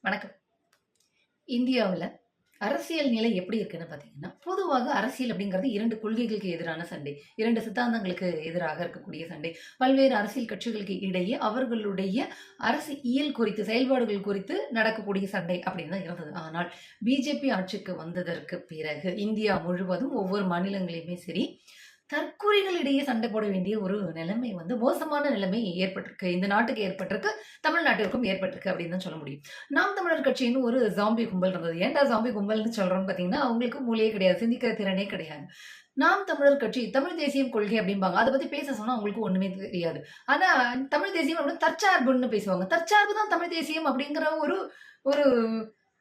வணக்கம். இந்தியாவுல அரசியல் நிலை எப்படி இருக்குன்னு பார்த்தீங்கன்னா, பொதுவாக அரசியல் அப்படிங்கிறது 2 கொள்கைகளுக்கு எதிரான சண்டை. 2 சித்தாந்தங்களுக்கு எதிராக இருக்கக்கூடிய சண்டை. பல்வேறு அரசியல் கட்சிகளுக்கு இடையே அவர்களுடைய அரசியல் குறித்து, செயல்பாடுகள் குறித்து நடக்கக்கூடிய சண்டை அப்படின்னு தான் இருந்தது. ஆனால் பிஜேபி ஆட்சிக்கு வந்ததற்கு பிறகு இந்தியா முழுவதும் ஒவ்வொரு மாநிலங்களையுமே சரி, தற்குறிகளிடையே சண்டை போட வேண்டிய ஒரு நிலைமை மோசமான நிலைமை ஏற்பட்டிருக்கு. இந்த நாட்டுக்கு ஏற்பட்டிருக்கு, தமிழ்நாட்டிற்கும் ஏற்பட்டிருக்கு அப்படின்னு தான் சொல்ல முடியும். நாம் தமிழர் கட்சின்னு ஒரு ஜாம்பி கும்பல் இருந்தது. ஏன்டா ஜாம்பி கும்பல்னு சொல்றோம்னு பார்த்தீங்கன்னா, அவங்களுக்கு மூளையே கிடையாது. சிந்திக்கிற திறனே கிடையாது. நாம் தமிழர் கட்சி, தமிழ் தேசியம் கொள்கை அப்படிம்பாங்க. அத பத்தி பேச சொன்னா அவங்களுக்கு ஒண்ணுமே தெரியாது. ஆனா தமிழ் தேசியம் அப்படின்னு தற்சார்புன்னு பேசுவாங்க. தற்சார்பு தான் தமிழ் தேசியம் அப்படிங்கிற ஒரு ஒரு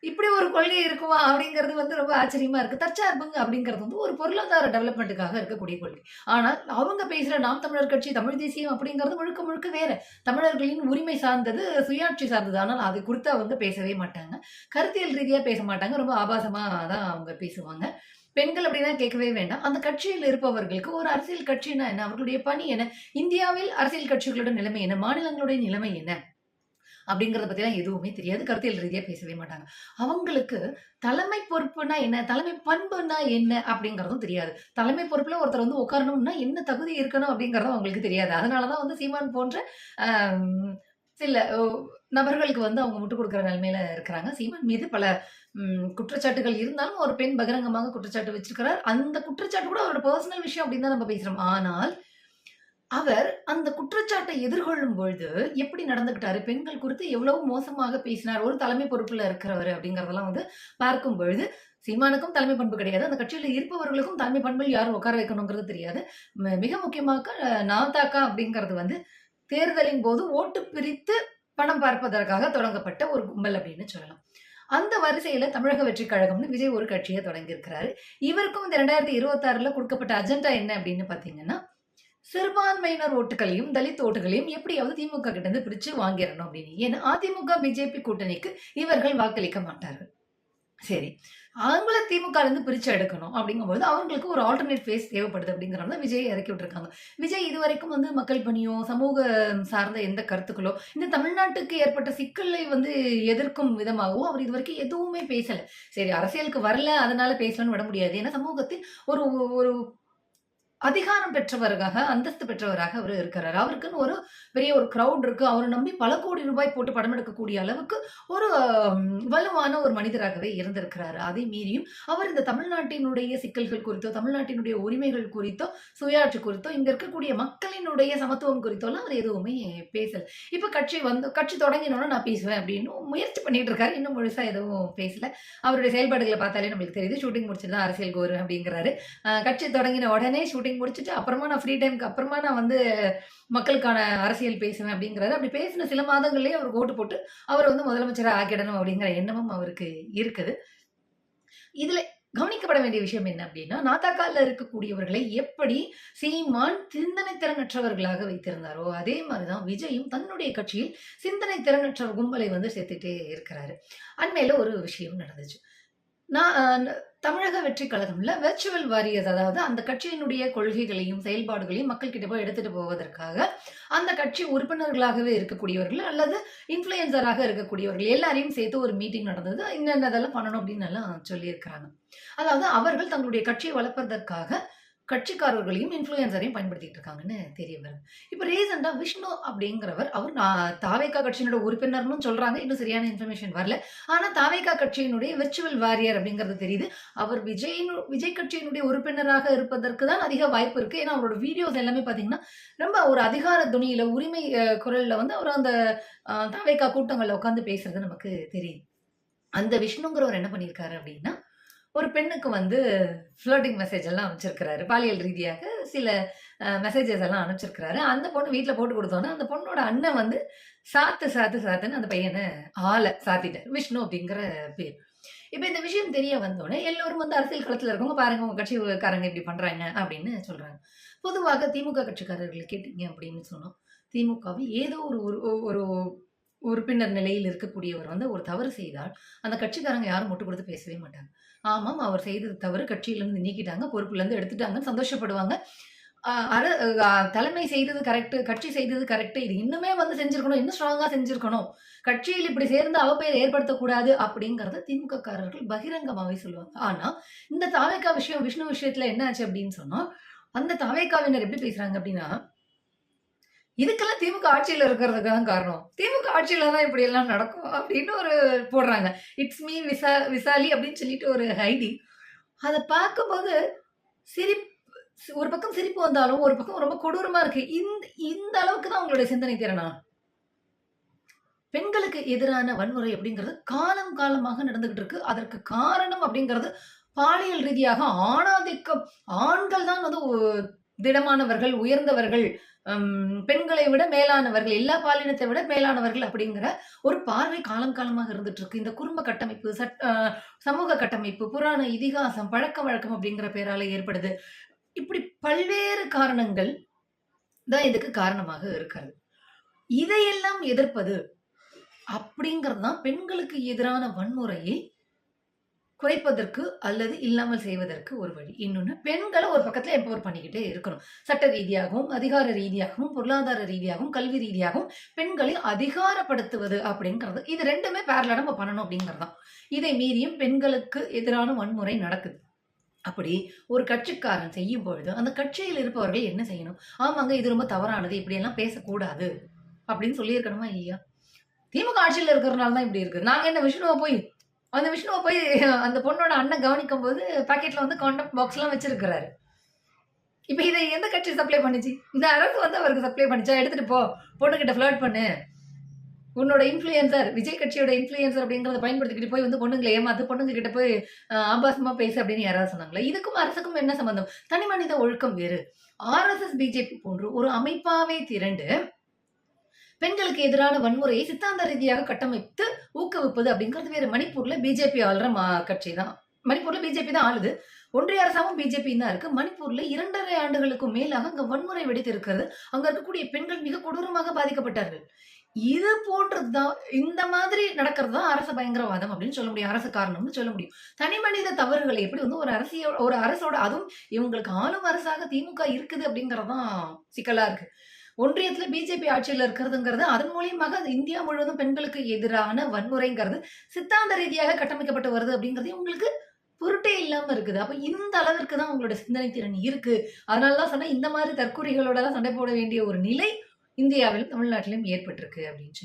இப்படி ஒரு கொள்கை இருக்குமா? அப்படிங்கிறது ரொம்ப ஆச்சரியமா இருக்கு. தற்சார்புங்க அப்படிங்கிறது ஒரு பொருளாதார டெவலப்மென்ட்டுக்காக இருக்கக்கூடிய கொள்கை. ஆனால் அவங்க பேசுற நாம் தமிழர் கட்சி, தமிழ் தேசியம் அப்படிங்கிறது முழுக்க முழுக்க வேற. தமிழர்களின் உரிமை சார்ந்தது, சுயாட்சி சார்ந்தது. ஆனால் அது குறித்து அவங்க பேசவே மாட்டாங்க. கருத்தியல் ரீதியா பேச மாட்டாங்க. ரொம்ப ஆபாசமா தான் அவங்க பேசுவாங்க. பெண்கள் அப்படின்னா கேட்கவே வேண்டாம். அந்த கட்சியில் இருப்பவர்களுக்கு ஒரு அரசியல் கட்சின்னா என்ன? அவர்களுடைய பணி என்ன? இந்தியாவில் அரசியல் கட்சிகளோட நிலைமை என்ன? மாநிலங்களுடைய நிலைமை என்ன? அப்படிங்கிறத பத்திலாம் எதுவுமே தெரியாது. கருத்தியல் ரீதியா பேசவே மாட்டாங்க. அவங்களுக்கு தலைமை பொறுப்புனா என்ன? தலைமை பண்புனா என்ன? அப்படிங்கிறதும் தெரியாது. தலைமை பொறுப்புல ஒருத்தர் உட்காரணும்னா என்ன தகுதி இருக்கணும் அப்படிங்கிறதும் அவங்களுக்கு தெரியாது. அதனால தான் சீமான் போன்ற அம் சில நபர்களுக்கு அவங்க முட்டுக் குடுக்குற நிலைமையில இருக்கிறாங்க. சீமான் மீது பல குற்றச்சாட்டுகள் இருந்தாலும் ஒரு பெண் பகிரங்கமாக குற்றச்சாட்டு வச்சிருக்கிறார். அந்த குற்றச்சாட்டு கூட அவரோட பெர்சனல் விஷயம் அப்படின்னு தான் நம்ம பேசுறோம். ஆனால் அவர் அந்த குற்றச்சாட்டை எதிர்கொள்ளும் பொழுது எப்படி நடந்துக்கிட்டாரு? பெண்கள் குறித்து எவ்வளவு மோசமாக பேசினார். ஒரு தலைமை பொறுப்புல இருக்கிறவரு அப்படிங்கிறதெல்லாம் பார்க்கும் பொழுது, சீமானுக்கும் தலைமை பண்பு கிடையாது. அந்த கட்சியில இருப்பவர்களுக்கும் தலைமை பண்பில் யாரும் உட்கார வைக்கணுங்கிறது தெரியாது. மிக முக்கியமாக நாதக அப்படிங்கிறது தேர்தலின் போது ஓட்டு பிரித்து பணம் பார்ப்பதற்காக தொடங்கப்பட்ட ஒரு கும்பல் அப்படின்னு சொல்லலாம். அந்த வரிசையில தமிழக வெற்றிக் கழகம்னு விஜய் ஒரு கட்சிய தொடங்கியிருக்கிறாரு. இவருக்கும் இந்த 2026ல குடுக்கப்பட்ட அஜெண்டா என்ன அப்படின்னு பார்த்தீங்கன்னா, சிறுபான்மையினர் ஓட்டுகளையும், தலித் ஓட்டுகளையும் எப்படியாவது திமுக கிட்ட இருந்து பிரிச்சு வாங்கிரணும் அப்படின்னு. ஏன்னா அதிமுக, பிஜேபி கூட்டணிக்கு இவர்கள் வாக்களிக்க மாட்டார்கள். சரி. அவங்கள திமுகல இருந்து பிரிச்சு எடுக்கணும் அப்படிங்கும்போது, அவங்களுக்கு ஒரு ஆல்டர்னேட் ஃபேஸ் தேவைப்படுது அப்படிங்கிறனால விஜய் இறக்கி விட்டுருக்காங்க. விஜய் இதுவரைக்கும் மக்கள் பணியோ, சமூக சார்ந்த எந்த கருத்துக்களோ, இந்த தமிழ்நாட்டுக்கு ஏற்பட்ட சிக்கலை எதிர்க்கும் விதமாகவோ அவர் இதுவரைக்கும் எதுவுமே பேசல. சரி அரசியலுக்கு வரல, அதனால பேசலன்னு விட முடியாது. ஏன்னா சமூகத்தில் ஒரு ஒரு அதிகாரம் பெற்றவராக, அந்தஸ்து பெற்றவராக அவரு இருக்கிறாரு. அவருக்குன்னு ஒரு பெரிய ஒரு கிரவுட் இருக்கு. அவர நம்பி பல கோடி ரூபாய் போட்டு படம் எடுக்கக்கூடிய அளவுக்கு ஒரு வலுவான ஒரு மனிதராகவே இருந்திருக்கிறாரு. அதை மீறியும் அவர் இந்த தமிழ்நாட்டினுடைய சிக்கல்கள் குறித்தோ, தமிழ்நாட்டினுடைய உரிமைகள் குறித்தோ, சுயாட்சி குறித்தோ, இங்க இருக்கக்கூடிய மக்களினுடைய சமத்துவம் குறித்தோலாம் அவர் எதுவுமே பேசல. இப்ப கட்சி தொடங்கினோன நான் பேசுவேன் அப்படின்னு முயற்சி பண்ணிட்டு இருக்காரு. இன்னும் முழுசா எதுவும் பேசல. அவருடைய செயல்பாடுகள பார்த்தாலே நம்மளுக்கு தெரியுது. ஷூட்டிங் முடிச்சுட்டு தான் அரசியலுக்கு வருவேன் அப்படிங்கிறாரு. கட்சி தொடங்கின உடனே ஷூட்டிங் முடிச்சுட்டு அப்புறமா நான் ஃப்ரீ டைம்க்கு அப்புறமா நான் மக்களுக்கான அரசியல் பேசுவேன் அப்படிங்கிறாரு. அப்படி பேசின சில மாதங்கள்லயே அவருக்கு ஓட்டு போட்டு அவர முதலமைச்சரா ஆக்கிடணும் அப்படிங்கிற எண்ணமும் அவருக்கு இருக்குது. இதுல கவனிக்கப்பட வேண்டிய விஷயம் என்ன அப்படின்னா, நாதகல இருக்கக்கூடியவர்களை எப்படி சீமான் சிந்தனை திறனற்றவர்களாக வைத்திருந்தாரோ, அதே மாரி தான் விஜயும் தன்னுடைய கட்சியில் சிந்தனை திறனற்ற கும்பலை சேர்த்துட்டே இருக்கிறாரு. அண்மையில ஒரு விஷயம் நடந்துச்சு. நான் தமிழக வெற்றி கழகம்ல வெர்ச்சுவல் வாரியர்ஸ் அதாவது அந்த கட்சியினுடைய கொள்கைகளையும், செயல்பாடுகளையும் மக்கள் கிட்ட போய் எடுத்துட்டு போவதற்காக, அந்த கட்சி உறுப்பினர்களாகவே இருக்கக்கூடியவர்கள் அல்லது இன்ஃப்ளூயன்சராக இருக்கக்கூடியவர்கள் எல்லாரையும் சேர்த்து ஒரு மீட்டிங் நடந்தது. இன்னென்னதெல்லாம் பண்ணணும் அப்படின்னு எல்லாம் சொல்லியிருக்கிறாங்க. அதாவது அவர்கள் தங்களுடைய கட்சியை வளர்ப்பதற்காக கட்சிக்காரர்களையும், இன்ஃப்ளூயன்சரையும் பயன்படுத்திட்டு இருக்காங்கன்னு தெரிய வருது. இப்ப ரீசென்ட்டா விஷ்ணு அப்படிங்கிறவர், அவர் தாவேகா கட்சியினுடைய உறுப்பினர்ன்னு சொல்றாங்க. இன்னும் சரியான இன்ஃபர்மேஷன் வரல. ஆனா தாவேகா கட்சியினுடைய விர்ச்சுவல் வாரியர் அப்படிங்கிறது தெரியுது. அவர் விஜய் கட்சியினுடைய உறுப்பினராக இருப்பதற்கு தான் அதிக வாய்ப்பு இருக்கு. ஏன்னா அவரோட வீடியோஸ் எல்லாமே பார்த்தீங்கன்னா, ரொம்ப ஒரு அதிகார துணியில, உரிமை குரல்ல அவர் அந்த தாவேகா கூட்டங்கள்ல உட்கார்ந்து பேசுறது நமக்கு தெரியுது. அந்த விஷ்ணுங்கிறவர் என்ன பண்ணியிருக்காரு அப்படின்னா, ஒரு பெண்ணுக்கு ஃப்ளர்ட்டிங் மெசேஜ் எல்லாம் அனுப்பிச்சிருக்கிறாரு. பாலியல் ரீதியாக சில மெசேஜஸ் எல்லாம் அனுப்பிச்சிருக்கிறாரு. அந்த பொண்ணு வீட்ல போட்டு குடுத்தோனே, அந்த பொண்ணோட அண்ணன் சாத்துன்னு அந்த பையன சாத்திட்டாரு. விஷ்ணு அப்படிங்கிற பேர். இப்ப இந்த விஷயம் தெரிய வந்தோனே, எல்லோரும் அரசியல் களத்துல இருக்கவங்க, "பாருங்க உங்க கட்சிக்காரங்க இப்படி பண்றாங்க" அப்படின்னு சொல்றாங்க. பொதுவாக திமுக கட்சிக்காரர்கள் கேட்டீங்க அப்படின்னு சொன்னா, திமுகவில் ஏதோ ஒரு ஒரு ஒரு உறுப்பினர் நிலையில் இருக்கக்கூடியவர் ஒரு தவறு செய்தால், அந்த கட்சிக்காரங்க யாரும் முட்டு குடுத்து பேசவே மாட்டாங்க. ஆமாம், அவர் செய்தது தவறு. கட்சியிலிருந்து நீக்கிட்டாங்க, பொறுப்புலருந்து எடுத்துட்டாங்கன்னு சந்தோஷப்படுவாங்க. அ அர தலைமை செய்தது கரெக்ட்டு, கட்சி செய்தது கரெக்ட்டு. இது இன்னுமே வந்து செஞ்சிருக்கணும். இன்னும் ஸ்ட்ராங்கா செஞ்சிருக்கணும். கட்சியில் இப்படி சேர்ந்து அவப்பெயர் ஏற்படுத்தக்கூடாது அப்படிங்கிறத திமுககாரர்கள் பகிரங்கமாவே சொல்லுவாங்க. ஆனா, இந்த தாவேகா விஷயம், விஷ்ணு விஷயத்துல என்ன ஆச்சு அப்படின்னு சொன்னா, அந்த தாவேகாவினர் எப்படி பேசுறாங்க அப்படின்னா, இதுக்கெல்லாம் திமுக ஆட்சியில இருக்கிறதுக்கு தான் காரணம். திமுக ஆட்சியில தான் இப்படியெல்லாம் நடக்கும் அப்படின்னு ஒரு போடுறாங்க. இட்ஸ் மீ விசாலி அப்படின்னு சொல்லிட்டு ஒரு ஐடி. அத பார்க்கும்போது சிரிப் ஒரு பக்கம் சிரிப்பு வந்தாலும், ஒரு பக்கம் ரொம்ப கொடூரமா இருக்கு. இந்த அளவுக்கு தான் உங்களுடைய சிந்தனை திறனா? பெண்களுக்கு எதிரான வன்முறை அப்படிங்கிறது காலம் காலமாக நடந்துகிட்டு இருக்கு. அதற்கு காரணம் அப்படிங்கிறது பாலியல் ரீதியாக ஆணாதிக்கம். ஆண்கள் தான் வந்து திடமானவர்கள், உயர்ந்தவர்கள், பெண்களை விட மேலானவர்கள், எல்லா பாலினத்தை விட மேலானவர்கள் அப்படிங்கிற ஒரு பார்வை காலம் காலமாக இருந்துட்டு இருக்கு. இந்த குடும்ப கட்டமைப்பு, சமூக கட்டமைப்பு, புராண இதிகாசம், பழக்கவழக்கம் அப்படிங்கிற பேரால ஏற்படுது. இப்படி பல்வேறு காரணங்கள் தான் இதுக்கு காரணமாக இருக்கிறது. இதையெல்லாம் எதிர்ப்பது அப்படிங்கிறது தான் பெண்களுக்கு எதிரான வன்முறையை குறைப்பதற்கு அல்லது இல்லாமல் செய்வதற்கு ஒரு வழி. இன்னொன்னு பெண்கள ஒரு பக்கத்துல எம்பவர் பண்ணிக்கிட்டே இருக்கணும். சட்ட ரீதியாகவும், அதிகார ரீதியாகவும், பொருளாதார ரீதியாகவும், கல்வி ரீதியாகவும் பெண்களை அதிகாரப்படுத்துவது அப்படிங்கிறது. இது 2மே பேரலா நம்ம பண்ணணும் அப்படிங்கிறது தான். இதை மீறியும் பெண்களுக்கு எதிரான வன்முறை நடக்குது. அப்படி ஒரு கட்சிக்காரன் செய்யும் பொழுது, அந்த கட்சியில் இருப்பவர்கள் என்ன செய்யணும்? ஆமாங்க இது ரொம்ப தவறானது. இப்படியெல்லாம் பேசக்கூடாது. அப்படின்னு சொல்லியிருக்கணுமா இல்லையா? திமுக ஆட்சியில இருக்கிறனால தான் இப்படி இருக்கு. நாங்க என்ன அந்த விஷ்ணுவ போய் அந்த பொண்ணோட அண்ணன் கவனிக்கும்போது பாக்கெட்ல வந்து கான்டாக்ட் பாக்ஸ்லாம் வச்சிருக்கிறாரு. இப்ப இத எந்த கட்சி சப்ளை பண்ணுச்சு? இந்த அரசு வந்து அவருக்கு சப்ளை பண்ணுச்சா? எடுத்துட்டு போ. பொண்ணுகிட்ட ஃப்ளர்ட் பண்ணு. உன்னோட இன்ஃப்ளூயன்சர், விஜய் கட்சியோட இன்ஃப்ளூயன்சர் அப்படிங்கிறத பயன்படுத்திக்கிட்டு போய் வந்து பொண்ணுங்கள ஏமாத்து, பொண்ணுங்க கிட்ட போய் ஆபாசமா பேசு அப்படின்னு யாராவது சொன்னாங்களா? இதுக்கும் அரசுக்கும் என்ன சம்பந்தம்? தனிமனித ஒழுக்கம் வேறு. ஆர்எஸ்எஸ், பிஜேபி போன்று ஒரு அமைப்பாவே திரண்டு பெண்களுக்கு எதிரான வன்முறையை சித்தாந்த ரீதியாக கட்டமைத்து ஊக்குவிப்பது அப்படிங்கிறது வேறு. மணிப்பூர்ல பிஜேபி ஆள்ற கட்சி தான். மணிப்பூர்ல பிஜேபி தான் ஆளுது. ஒன்றிய அரசாங்கம் பிஜேபி தான் இருக்கு. மணிப்பூர்ல 2½ ஆண்டுகளுக்கும் மேலாக அங்க வன்முறை வெடித்து இருக்கிறது. அங்க இருக்கக்கூடிய பெண்கள் மிக கொடூரமாக பாதிக்கப்பட்டார்கள். இது போன்றது தான் இந்த மாதிரி நடக்கிறது தான் அரச பயங்கரவாதம் அப்படின்னு சொல்ல முடியும். அரசு காரணம்னு சொல்ல முடியும். தனிமனித தவறுகளை எப்படி வந்து ஒரு அரசோட அதுவும் இவங்களுக்கு ஆளும் அரசாக திமுக இருக்குது அப்படிங்கிறது தான் சிக்கலா இருக்கு. ஒன்றியத்துல பிஜேபி ஆட்சியில இருக்கிறதுங்கிறது அதன் மூலியமாக அது இந்தியா முழுவதும் பெண்களுக்கு எதிரான வன்முறைங்கிறது சித்தாந்த ரீதியாக கட்டமைக்கப்பட்டு வருது அப்படிங்கிறது உங்களுக்கு பொருட்டே இல்லாம இருக்குது. அப்ப இந்த அளவிற்கு தான் உங்களோட சிந்தனை திறன் இருக்கு. அதனால தான் சொன்னேன் இந்த மாதிரி தற்குறிகளோட எல்லாம் சண்டை போட வேண்டிய ஒரு நிலை இந்தியாவிலும் தமிழ்நாட்டிலும் ஏற்பட்டிருக்கு அப்படின்னு.